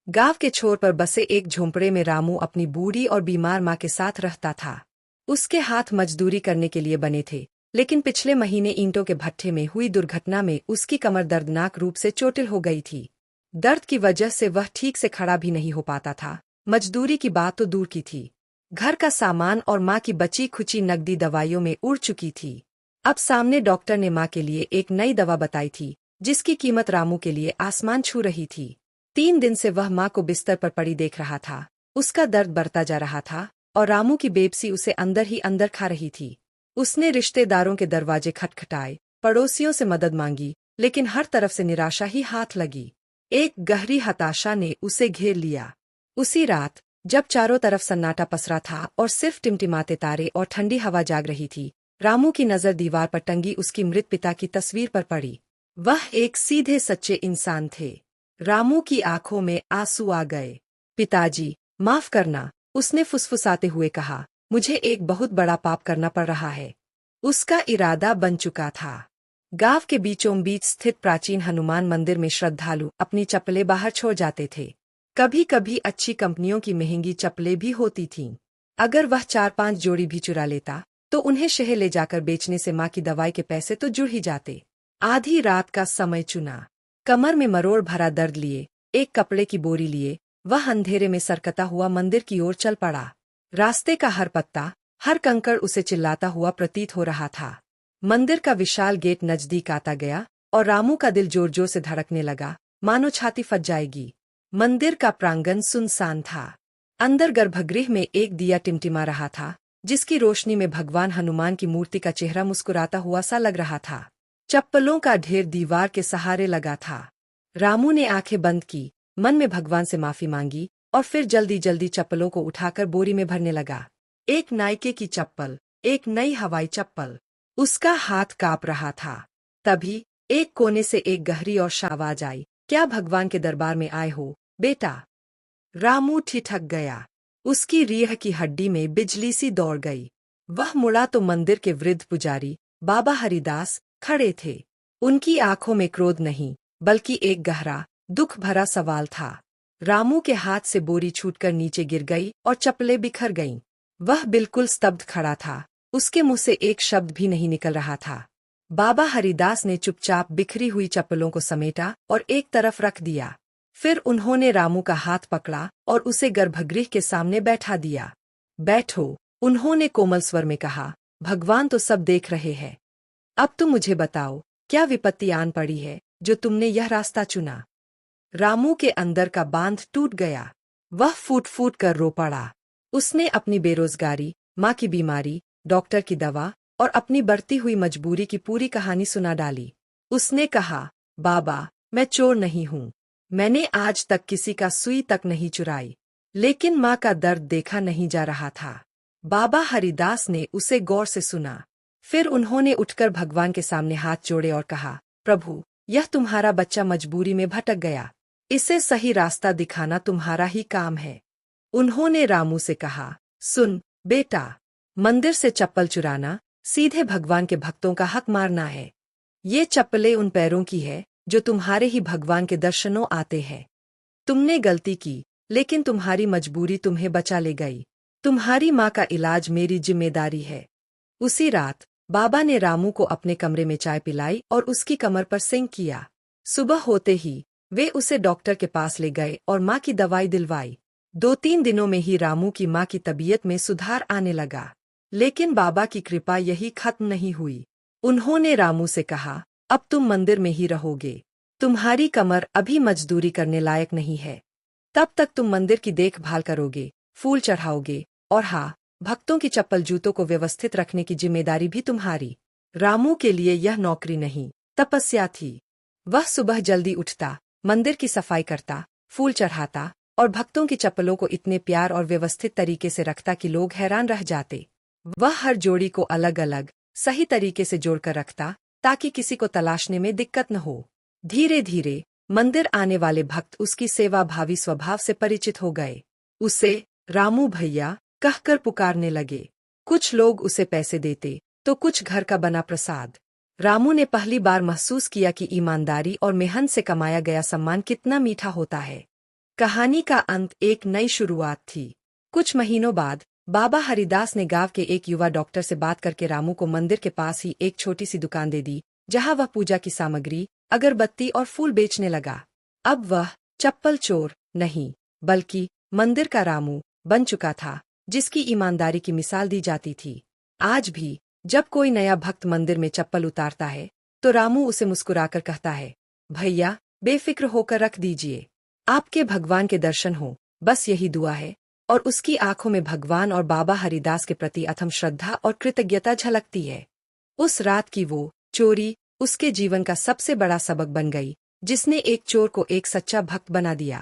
गांव के छोर पर बसे एक झोंपड़े में रामू अपनी बूढ़ी और बीमार माँ के साथ रहता था। उसके हाथ मजदूरी करने के लिए बने थे, लेकिन पिछले महीने ईंटों के भट्ठे में हुई दुर्घटना में उसकी कमर दर्दनाक रूप से चोटिल हो गई थी। दर्द की वजह से वह ठीक से खड़ा भी नहीं हो पाता था। मजदूरी की बात तो दूर की थी, घर का सामान और माँ की बची खुची नकदी दवाइयों में उड़ चुकी थी। अब सामने डॉक्टर ने माँ के लिए एक नई दवा बताई थी, जिसकी कीमत रामू के लिए आसमान छू रही थी। 3 दिन से वह माँ को बिस्तर पर पड़ी देख रहा था। उसका दर्द बढ़ता जा रहा था और रामू की बेबसी उसे अंदर ही अंदर खा रही थी। उसने रिश्तेदारों के दरवाजे खटखटाए, पड़ोसियों से मदद मांगी, लेकिन हर तरफ से निराशा ही हाथ लगी। एक गहरी हताशा ने उसे घेर लिया। उसी रात, जब चारों तरफ सन्नाटा पसरा था और सिर्फ टिमटिमाते तारे और ठंडी हवा जाग रही थी, रामू की नजर दीवार पर टंगी उसकी मृत पिता की तस्वीर पर पड़ी। वह एक सीधे सच्चे इंसान थे। रामू की आंखों में आंसू आ गए। पिताजी, माफ करना, उसने फुसफुसाते हुए कहा। मुझे एक बहुत बड़ा पाप करना पड़ रहा है। उसका इरादा बन चुका था। गांव के बीचों बीच स्थित प्राचीन हनुमान मंदिर में श्रद्धालु अपनी चप्पलें बाहर छोड़ जाते थे। कभी कभी अच्छी कंपनियों की महंगी चप्पलें भी होती थीं। अगर वह 4-5 जोड़ी भी चुरा लेता, तो उन्हें शहर ले जाकर बेचने से माँ की दवाई के पैसे तो जुड़ ही जाते। आधी रात का समय चुना। कमर में मरोड़ भरा दर्द लिए, एक कपड़े की बोरी लिए, वह अंधेरे में सरकता हुआ मंदिर की ओर चल पड़ा। रास्ते का हर पत्ता, हर कंकड़ उसे चिल्लाता हुआ प्रतीत हो रहा था। मंदिर का विशाल गेट नजदीक आता गया और रामू का दिल जोर जोर से धड़कने लगा, मानो छाती फट जाएगी। मंदिर का प्रांगण सुनसान था। अंदर गर्भगृह में एक दिया टिमटिमा रहा था, जिसकी रोशनी में भगवान हनुमान की मूर्ति का चेहरा मुस्कुराता हुआ सा लग रहा था। चप्पलों का ढेर दीवार के सहारे लगा था। रामू ने आंखें बंद की, मन में भगवान से माफी मांगी और फिर जल्दी जल्दी चप्पलों को उठाकर बोरी में भरने लगा। एक नायके की चप्पल, एक नई हवाई चप्पल। उसका हाथ कांप रहा था। तभी एक कोने से एक गहरी और आवाज आई, क्या भगवान के दरबार में आए हो, बेटा? रामू ठिठक गया। उसकी रीढ़ की हड्डी में बिजली सी दौड़ गई। वह मुड़ा तो मंदिर के वृद्ध पुजारी बाबा हरिदास खड़े थे। उनकी आंखों में क्रोध नहीं, बल्कि एक गहरा, दुख भरा सवाल था। रामू के हाथ से बोरी छूटकर नीचे गिर गई और चप्पलें बिखर गईं। वह बिल्कुल स्तब्ध खड़ा था, उसके मुंह से एक शब्द भी नहीं निकल रहा था। बाबा हरिदास ने चुपचाप बिखरी हुई चप्पलों को समेटा और एक तरफ रख दिया। फिर उन्होंने रामू का हाथ पकड़ा और उसे गर्भगृह के सामने बैठा दिया। बैठो, उन्होंने कोमल स्वर में कहा, भगवान तो सब देख रहे हैं। अब तुम मुझे बताओ, क्या विपत्ति आन पड़ी है जो तुमने यह रास्ता चुना? रामू के अंदर का बांध टूट गया। वह फूट फूट कर रो पड़ा। उसने अपनी बेरोजगारी, माँ की बीमारी, डॉक्टर की दवा और अपनी बढ़ती हुई मजबूरी की पूरी कहानी सुना डाली। उसने कहा, बाबा, मैं चोर नहीं हूँ। मैंने आज तक किसी का सुई तक नहीं चुराई। लेकिन माँ का दर्द देखा नहीं जा रहा था। बाबा हरिदास ने उसे गौर से सुना। फिर उन्होंने उठकर भगवान के सामने हाथ जोड़े और कहा, प्रभु, यह तुम्हारा बच्चा मजबूरी में भटक गया। इसे सही रास्ता दिखाना तुम्हारा ही काम है। उन्होंने रामू से कहा, सुन बेटा, मंदिर से चप्पल चुराना सीधे भगवान के भक्तों का हक मारना है। ये चप्पलें उन पैरों की है जो तुम्हारे ही भगवान के दर्शनों आते हैं। तुमने गलती की, लेकिन तुम्हारी मजबूरी तुम्हें बचा ले गई। तुम्हारी माँ का इलाज मेरी जिम्मेदारी है। उसी रात बाबा ने रामू को अपने कमरे में चाय पिलाई और उसकी कमर पर सिंक किया। सुबह होते ही वे उसे डॉक्टर के पास ले गए और माँ की दवाई दिलवाई। 2-3 दिनों में ही रामू की माँ की तबीयत में सुधार आने लगा। लेकिन बाबा की कृपा यही खत्म नहीं हुई। उन्होंने रामू से कहा, अब तुम मंदिर में ही रहोगे। तुम्हारी कमर अभी मजदूरी करने लायक नहीं है। तब तक तुम मंदिर की देखभाल करोगे, फूल चढ़ाओगे और हाँ, भक्तों की चप्पल जूतों को व्यवस्थित रखने की जिम्मेदारी भी तुम्हारी। रामू के लिए यह नौकरी नहीं, तपस्या थी। वह सुबह जल्दी उठता, मंदिर की सफाई करता, फूल चढ़ाता और भक्तों की चप्पलों को इतने प्यार और व्यवस्थित तरीके से रखता कि लोग हैरान रह जाते। वह हर जोड़ी को अलग अलग, सही तरीके से जोड़कर रखता, ताकि किसी को तलाशने में दिक्कत न हो। धीरे धीरे मंदिर आने वाले भक्त उसकी सेवा भावी स्वभाव से परिचित हो गए। उसे रामू भैया कहकर पुकारने लगे। कुछ लोग उसे पैसे देते, तो कुछ घर का बना प्रसाद। रामू ने पहली बार महसूस किया कि ईमानदारी और मेहनत से कमाया गया सम्मान कितना मीठा होता है। कहानी का अंत एक नई शुरुआत थी। कुछ महीनों बाद बाबा हरिदास ने गांव के एक युवा डॉक्टर से बात करके रामू को मंदिर के पास ही एक छोटी सी दुकान दे दी, जहां वह पूजा की सामग्री, अगरबत्ती और फूल बेचने लगा। अब वह चप्पल चोर नहीं, बल्कि मंदिर का रामू बन चुका था, जिसकी ईमानदारी की मिसाल दी जाती थी। आज भी जब कोई नया भक्त मंदिर में चप्पल उतारता है, तो रामू उसे मुस्कुराकर कहता है, भैया बेफिक्र होकर रख दीजिए, आपके भगवान के दर्शन हो, बस यही दुआ है। और उसकी आंखों में भगवान और बाबा हरिदास के प्रति अथम श्रद्धा और कृतज्ञता झलकती है। उस रात की वो चोरी उसके जीवन का सबसे बड़ा सबक बन गई, जिसने एक चोर को एक सच्चा भक्त बना दिया।